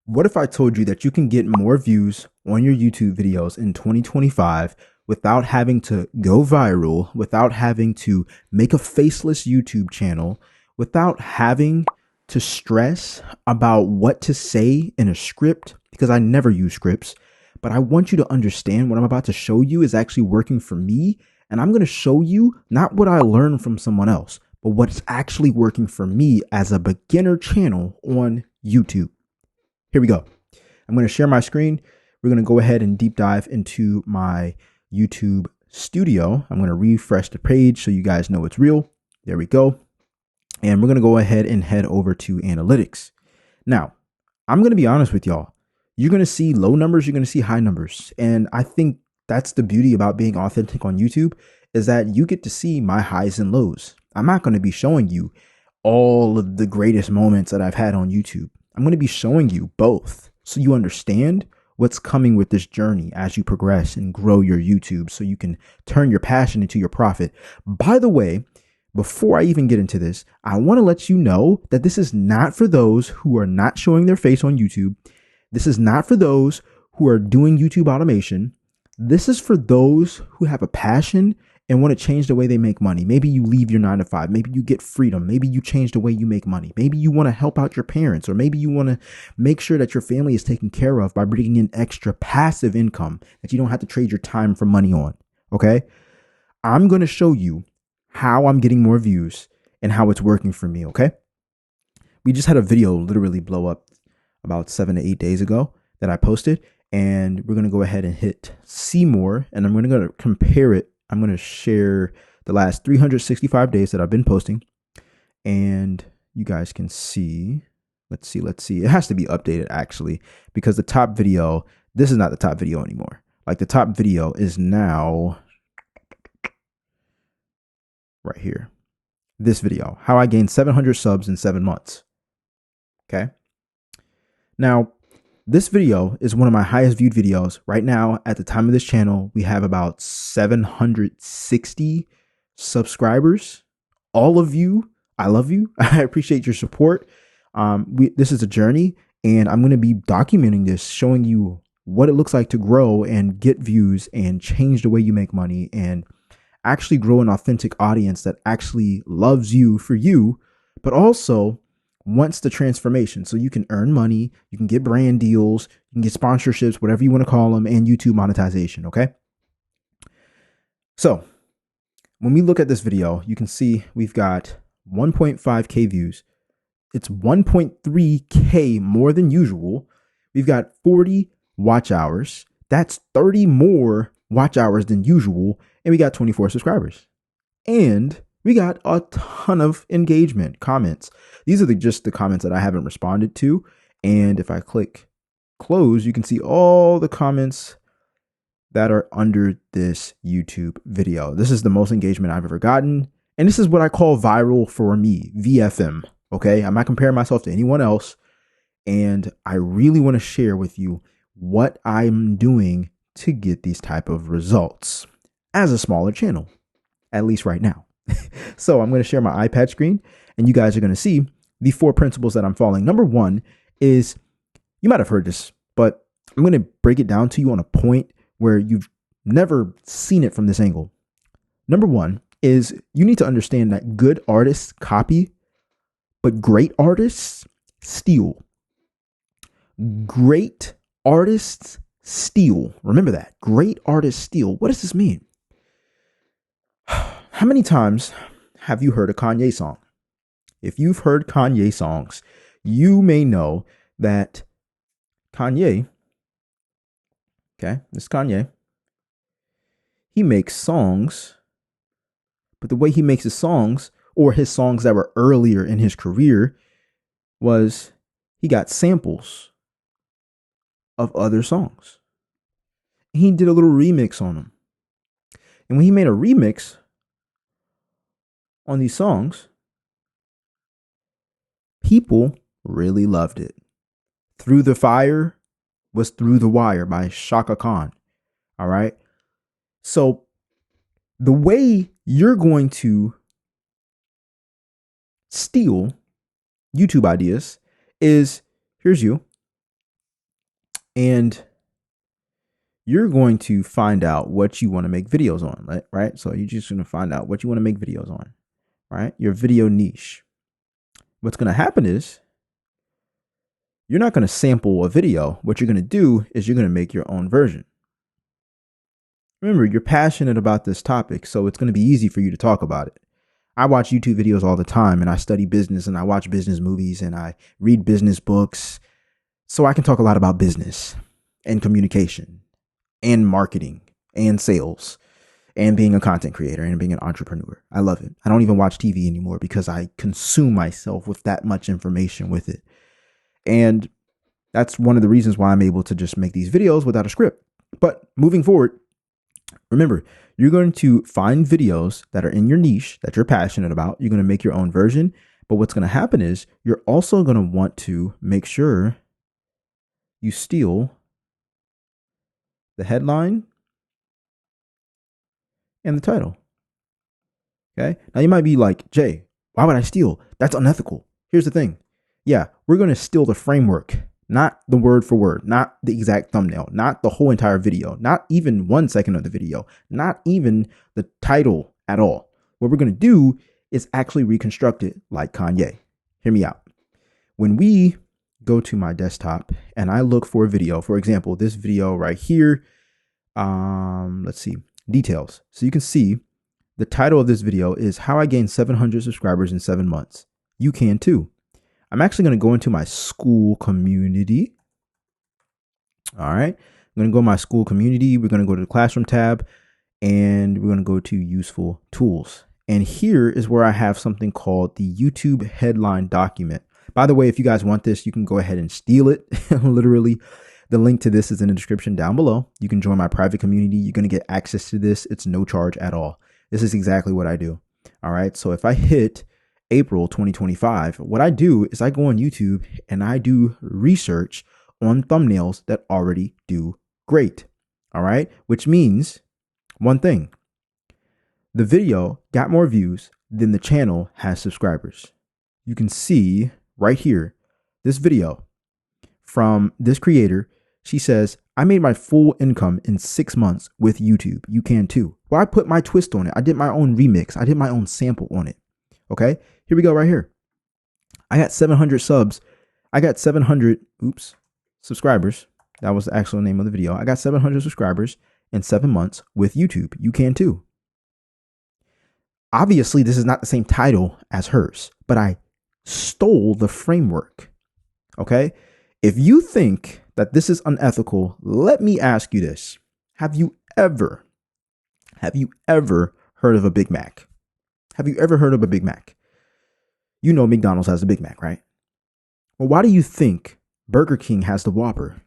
What if I told you that you can get more views on your YouTube videos in 2025 without having to go viral, without having to make a faceless YouTube channel, without having to stress about what to say in a script? Because I never use scripts, but I want you to understand what I'm about to show you is actually working for me. And I'm going to show you not what I learned from someone else, but what's actually working for me as a beginner channel on YouTube. Here we go. I'm going to share my screen. We're going to go ahead and deep dive into my YouTube studio. I'm going to refresh the page so you guys know it's real. There we go. And we're going to go ahead and head over to analytics. Now, I'm going to be honest with y'all. You're going to see low numbers. You're going to see high numbers. And I think that's the beauty about being authentic on YouTube, is that you get to see my highs and lows. I'm not going to be showing you all of the greatest moments that I've had on YouTube. I'm going to be showing you both so you understand what's coming with this journey as you progress and grow your YouTube so you can turn your passion into your profit. By the way, before I even get into this, I want to let you know that this is not for those who are not showing their face on YouTube. This is not for those who are doing YouTube automation. This is for those who have a passion and want to change the way they make money. Maybe you leave your 9 to 5. Maybe you get freedom. Maybe you change the way you make money. Maybe you want to help out your parents, or maybe you want to make sure that your family is taken care of by bringing in extra passive income that you don't have to trade your time for money on. Okay. I'm going to show you how I'm getting more views and how it's working for me. Okay. We just had a video literally blow up about 7 to 8 days ago that I posted, and we're going to go ahead and hit see more, and I'm going to compare it. I'm going to share the last 365 days that I've been posting, and you guys can see. Let's see. It has to be updated actually, because the top video, this is not the top video anymore. Like, the top video is now right here. This video, how I gained 700 subs in 7 months. Okay. Now, this video is one of my highest viewed videos. Right now, at the time of this channel, we have about 760 subscribers. All of you, I love you. I appreciate your support. This is a journey, and I'm going to be documenting this, showing you what it looks like to grow and get views and change the way you make money and actually grow an authentic audience that actually loves you for you, but also wants the transformation so you can earn money, you can get brand deals, you can get sponsorships, whatever you want to call them, and YouTube monetization. Okay. So when we look at this video, you can see we've got 1.5K views. It's 1.3K more than usual. We've got 40 watch hours. That's 30 more watch hours than usual. And we got 24 subscribers. And we got a ton of engagement, comments. These are just the comments that I haven't responded to. And if I click close, you can see all the comments that are under this YouTube video. This is the most engagement I've ever gotten. And this is what I call viral for me, VFM. Okay. I'm not comparing myself to anyone else. And I really want to share with you what I'm doing to get these type of results as a smaller channel, at least right now. So I'm going to share my iPad screen, and you guys are going to see the 4 principles that I'm following. Number 1 is, you might have heard this, but I'm going to break it down to you on a point where you've never seen it from this angle. Number 1 is, you need to understand that good artists copy, but great artists steal. Great artists steal. Remember that. Great artists steal. What does this mean? How many times have you heard a Kanye song? If you've heard Kanye songs, you may know that Kanye, okay, this is Kanye, he makes songs, but the way he makes his songs, or his songs that were earlier in his career, was he got samples of other songs. He did a little remix on them. And when he made a remix on these songs, people really loved it. Through the Fire was Through the Wire by Shaka Khan. All right. So the way you're going to steal YouTube ideas is, here's you. And you're going to find out what you want to make videos on, right? So you're just going to find out what you want to make videos on, right? Your video niche. What's going to happen is you're not going to sample a video. What you're going to do is you're going to make your own version. Remember, you're passionate about this topic, so it's going to be easy for you to talk about it. I watch YouTube videos all the time, and I study business, and I watch business movies, and I read business books. So I can talk a lot about business and communication and marketing and sales and being a content creator and being an entrepreneur. I love it. I don't even watch TV anymore because I consume myself with that much information with it. And that's one of the reasons why I'm able to just make these videos without a script. But moving forward, remember, you're going to find videos that are in your niche that you're passionate about. You're going to make your own version. But what's going to happen is you're also going to want to make sure you steal the headline and the title. Okay. Now you might be like, Jay, why would I steal? That's unethical. Here's the thing. Yeah, we're going to steal the framework, not the word for word, not the exact thumbnail, not the whole entire video, not even 1 second of the video, not even the title at all. What we're going to do is actually reconstruct it like Kanye. Hear me out. When we go to my desktop and I look for a video, for example, this video right here, let's see, details. So you can see the title of this video is How I Gained 700 Subscribers in 7 Months. You can too. I'm actually going to go into my school community. All right. I'm going to go to my school community. We're going to go to the classroom tab and we're going to go to useful tools. And here is where I have something called the YouTube headline document. By the way, if you guys want this, you can go ahead and steal it. Literally, the link to this is in the description down below. You can join my private community. You're going to get access to this. It's no charge at all. This is exactly what I do. All right. So if I hit April 2025, what I do is I go on YouTube and I do research on thumbnails that already do great. All right. Which means one thing. The video got more views than the channel has subscribers. You can see right here, this video from this creator. She says, I made my full income in 6 months with YouTube. You can too. Well, I put my twist on it. I did my own remix. I did my own sample on it. Okay, here we go right here. I got 700 subs. I got 700, subscribers. That was the actual name of the video. I got 700 subscribers in 7 months with YouTube. You can too. Obviously, this is not the same title as hers, but I stole the framework. Okay, if you think that this is unethical, let me ask you this. Have you ever heard of a Big Mac? Have you ever heard of a Big Mac? You know McDonald's has the Big Mac, right? Well, why do you think Burger King has the Whopper?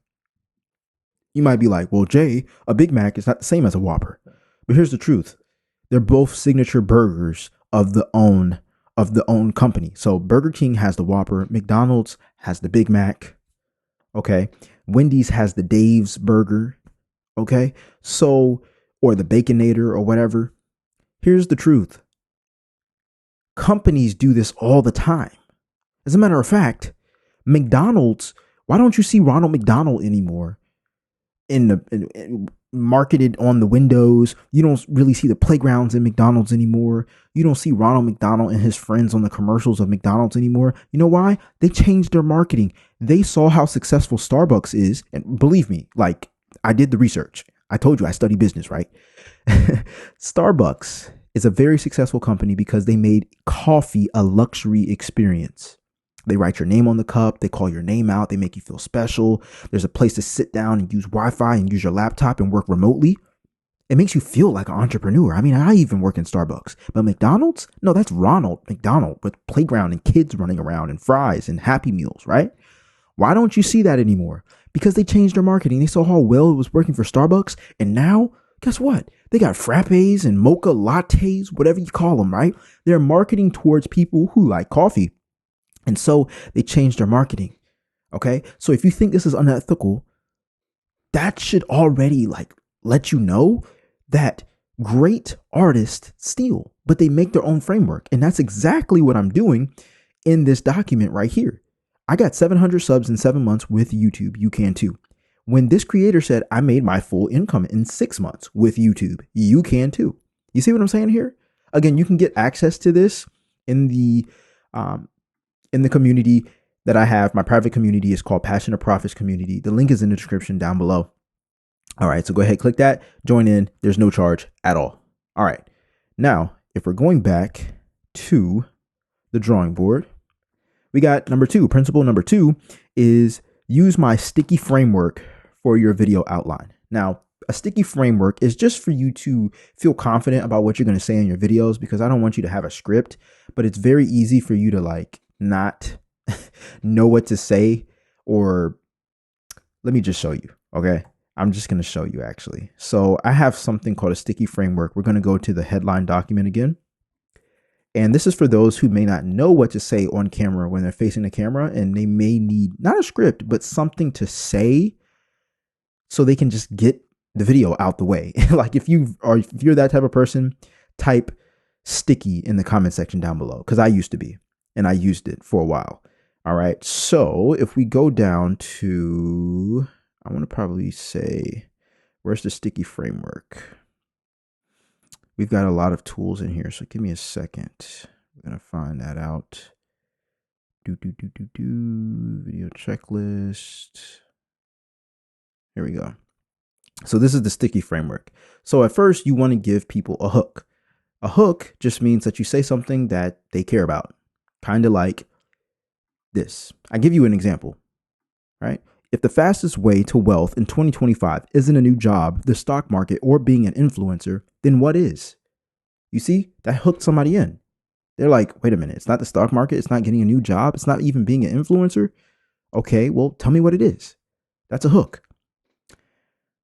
You might be like, well, Jay, a Big Mac is not the same as a Whopper. But here's the truth. They're both signature burgers of the own company. So Burger King has the Whopper. McDonald's has the Big Mac. Okay. Wendy's has the Dave's burger. Okay. So, or the Baconator or whatever. Here's the truth. Companies do this all the time. As a matter of fact, McDonald's, why don't you see Ronald McDonald anymore marketed on the windows? You don't really see the playgrounds in McDonald's anymore. You don't see Ronald McDonald and his friends on the commercials of McDonald's anymore. You know why? They changed their marketing. They saw how successful Starbucks is. And believe me, like, I did the research. I told you I study business, right? Starbucks is a very successful company because they made coffee a luxury experience. They write your name on the cup. They call your name out. They make you feel special. There's a place to sit down and use Wi-Fi and use your laptop and work remotely. It makes you feel like an entrepreneur. I mean, I even work in Starbucks, but McDonald's? No, that's Ronald McDonald with playground and kids running around and fries and Happy Meals, right? Why don't you see that anymore? Because they changed their marketing. They saw how well it was working for Starbucks. And now, guess what? They got frappes and mocha lattes, whatever you call them, right? They're marketing towards people who like coffee. And so they changed their marketing. Okay. So if you think this is unethical, that should already let you know that great artists steal, but they make their own framework. And that's exactly what I'm doing in this document right here. I got 700 subs in 7 months with YouTube. You can too. when this creator said, I made my full income in 6 months with YouTube, you can too. You see what I'm saying here? Again, you can get access to this in the community that I have. My private community is called Passion of Profits Community. The link is in the description down below. All right, so go ahead, click that, join in. There's no charge at all. All right, now if we're going back to the drawing board, we got number 2. Principle number 2 is use my sticky framework for your video outline. Now, a sticky framework is just for you to feel confident about what you're going to say in your videos, because I don't want you to have a script, but it's very easy for you to like not know what to say. Or let me just show you. Okay. I'm just going to show you actually. So I have something called a sticky framework. We're going to go to the headline document again. And this is for those who may not know what to say on camera when they're facing the camera, and they may need not a script, but something to say so they can just get the video out the way. Like if you're that type of person, type sticky in the comment section down below, because I used to be, and I used it for a while. All right. So if we go down to, I want to probably say, where's the sticky framework? We've got a lot of tools in here, so give me a second. We're going to find that out. Video checklist. Here we go. So this is the sticky framework. So at first you want to give people a hook. A hook just means that you say something that they care about. Kind of like this. I give you an example, right? If the fastest way to wealth in 2025 isn't a new job, the stock market, or being an influencer, then what is? You see, that hooked somebody in. They're like, wait a minute, it's not the stock market. It's not getting a new job. It's not even being an influencer. Okay, well, tell me what it is. That's a hook.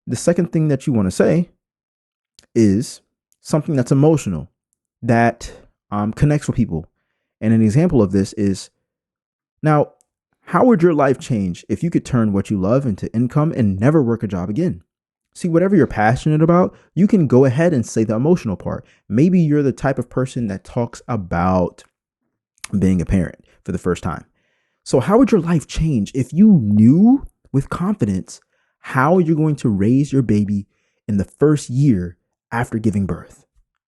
The second thing that you want to say is something that's emotional, that connects with people. And an example of this is, now, how would your life change if you could turn what you love into income and never work a job again? See, whatever you're passionate about, you can go ahead and say the emotional part. Maybe you're the type of person that talks about being a parent for the first time. So how would your life change if you knew with confidence how you're going to raise your baby in the first year after giving birth?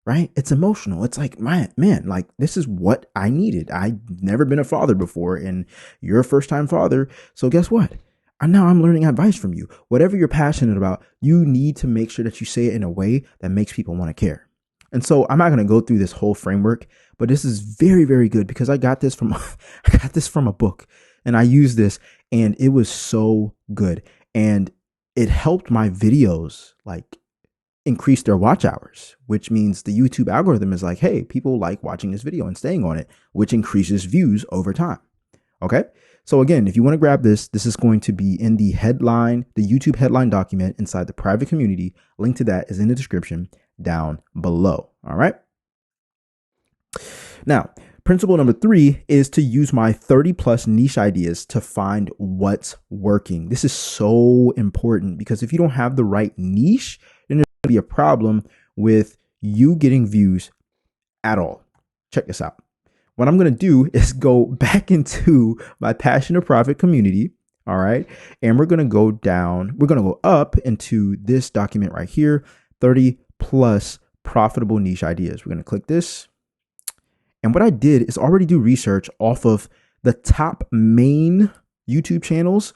Right? It's emotional. It's like, man, like this is what I needed. I've never been a father before, and you're a first time father. So guess what? Now I'm learning advice from you. Whatever you're passionate about, you need to make sure that you say it in a way that makes people want to care. And so I'm not going to go through this whole framework, but this is very, very good because I got this from a book, and I used this, and it was so good. And it helped my videos like increase their watch hours, which means the YouTube algorithm is like, hey, people like watching this video and staying on it, which increases views over time. Okay. So again, if you want to grab this, this is going to be in the headline, the YouTube headline document inside the private community. Link to that is in the description down below. All right. Now, principle number 3 is to use my 30+ niche ideas to find what's working. This is so important because if you don't have the right niche, then there's going to be a problem with you getting views at all. Check this out. What I'm going to do is go back into my Passion of Profit community. All right. And we're going to go down. We're going to go up into this document right here, 30+ profitable niche ideas. We're going to click this. And what I did is already do research off of the top main YouTube channels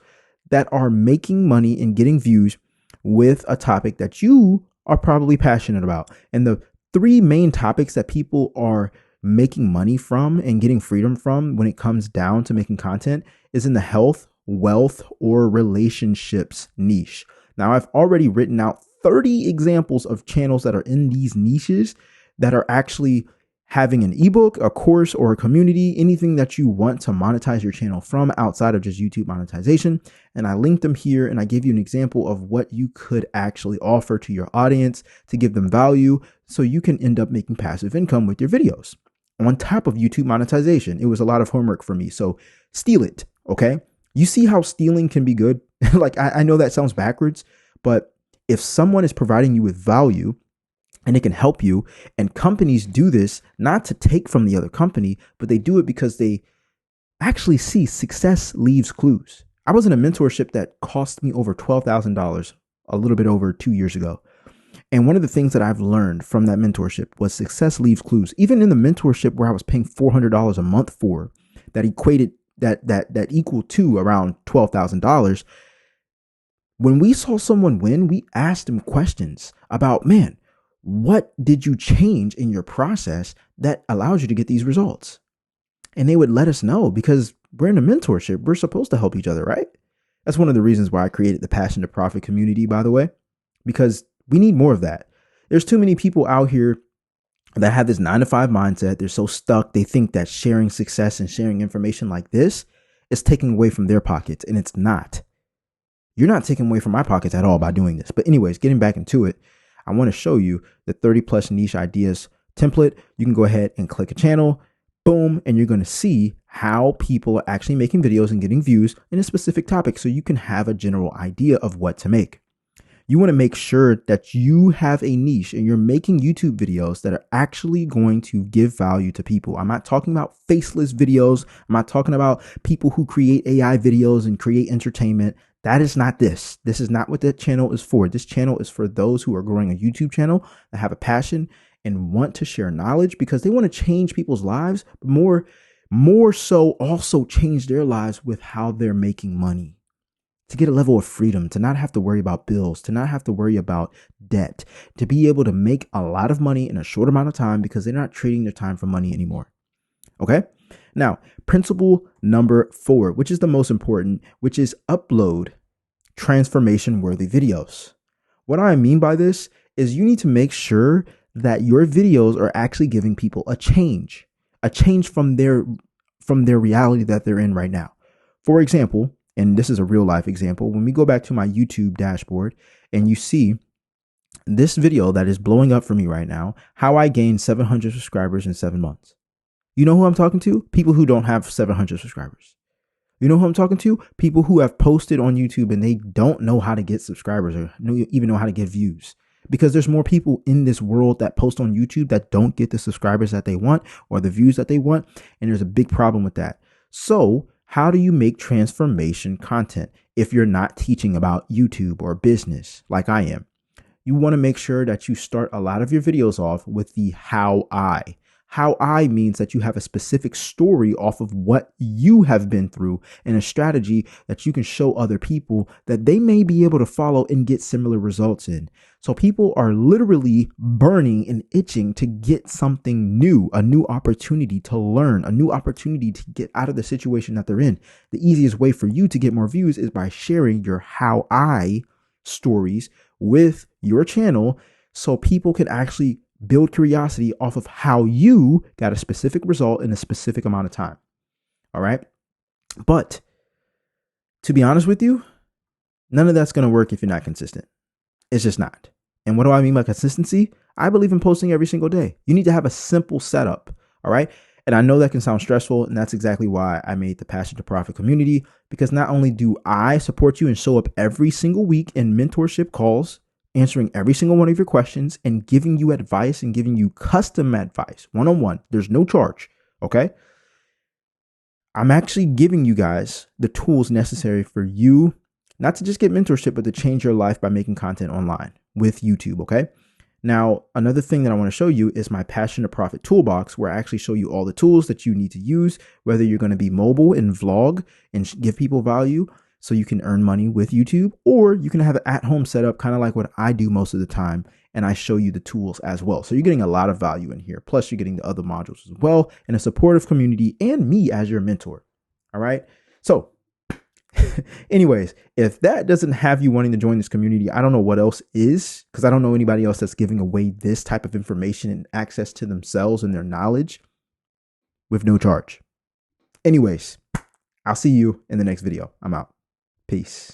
that are making money and getting views with a topic that you are probably passionate about. And the 3 main topics that people are making money from and getting freedom from when it comes down to making content is in the health, wealth, or relationships niche. Now, I've already written out 30 examples of channels that are in these niches that are actually having an ebook, a course, or a community, anything that you want to monetize your channel from outside of just YouTube monetization. And I linked them here, and I gave you an example of what you could actually offer to your audience to give them value so you can end up making passive income with your videos. On top of YouTube monetization, it was a lot of homework for me. So steal it. Okay. You see how stealing can be good? Like, I know that sounds backwards, but if someone is providing you with value and it can help you, and companies do this not to take from the other company, but they do it because they actually see success leaves clues. I was in a mentorship that cost me over $12,000 a little bit over 2 years ago. And one of the things that I've learned from that mentorship was success leaves clues. Even in the mentorship where I was paying $400 a month for, that equated that equal to around $12,000. When we saw someone win, we asked them questions about, man, what did you change in your process that allows you to get these results? And they would let us know, because we're in a mentorship. We're supposed to help each other, right? That's one of the reasons why I created the Passion to Profit community, by the way, because we need more of that. There's too many people out here that have this 9-to-5 mindset. They're so stuck. They think that sharing success and sharing information like this is taking away from their pockets, and it's not. You're not taking away from my pockets at all by doing this. But anyways, getting back into it, I want to show you the 30 plus niche ideas template. You can go ahead and click a channel, boom, and you're going to see how people are actually making videos and getting views in a specific topic, so you can have a general idea of what to make. You want to make sure that you have a niche and you're making YouTube videos that are actually going to give value to people. I'm not talking about faceless videos. I'm not talking about people who create AI videos and create entertainment. That is not this. This is not what that channel is for. This channel is for those who are growing a YouTube channel that have a passion and want to share knowledge because they want to change people's lives, but more so also change their lives with how they're making money. To get a level of freedom, to not have to worry about bills, to not have to worry about debt, to be able to make a lot of money in a short amount of time because they're not trading their time for money anymore. Okay. Now, principle number 4, which is the most important, which is upload transformation worthy videos. What I mean by this is you need to make sure that your videos are actually giving people a change from their reality that they're in right now. For example, and this is a real life example, when we go back to my YouTube dashboard and you see this video that is blowing up for me right now, how I gained 700 subscribers in 7 months. You know who I'm talking to? People who don't have 700 subscribers. You know who I'm talking to? People who have posted on YouTube and they don't know how to get subscribers or even know how to get views. Because there's more people in this world that post on YouTube that don't get the subscribers that they want or the views that they want. And there's a big problem with that. So how do you make transformation content if you're not teaching about YouTube or business like I am? You want to make sure that you start a lot of your videos off with the how I. How I means that you have a specific story off of what you have been through and a strategy that you can show other people that they may be able to follow and get similar results in. So people are literally burning and itching to get something new, a new opportunity to learn, a new opportunity to get out of the situation that they're in. The easiest way for you to get more views is by sharing your how I stories with your channel so people can actually build curiosity off of how you got a specific result in a specific amount of time. All right. But to be honest with you, none of that's going to work if you're not consistent. It's just not. And what do I mean by consistency? I believe in posting every single day. You need to have a simple setup. All right. And I know that can sound stressful. And that's exactly why I made the Passion to Profit community, because not only do I support you and show up every single week in mentorship calls, answering every single one of your questions and giving you advice and giving you custom advice one-on-one. There's no charge. Okay. I'm actually giving you guys the tools necessary for you not to just get mentorship, but to change your life by making content online with YouTube. Okay. Now, another thing that I want to show you is my Passion to Profit toolbox, where I actually show you all the tools that you need to use, whether you're going to be mobile and vlog and give people value so you can earn money with YouTube, or you can have an at-home setup, kind of like what I do most of the time. And I show you the tools as well. So you're getting a lot of value in here. Plus you're getting the other modules as well, and a supportive community and me as your mentor. All right. So anyways, if that doesn't have you wanting to join this community, I don't know what else is, because I don't know anybody else that's giving away this type of information and access to themselves and their knowledge with no charge. Anyways, I'll see you in the next video. I'm out. Peace.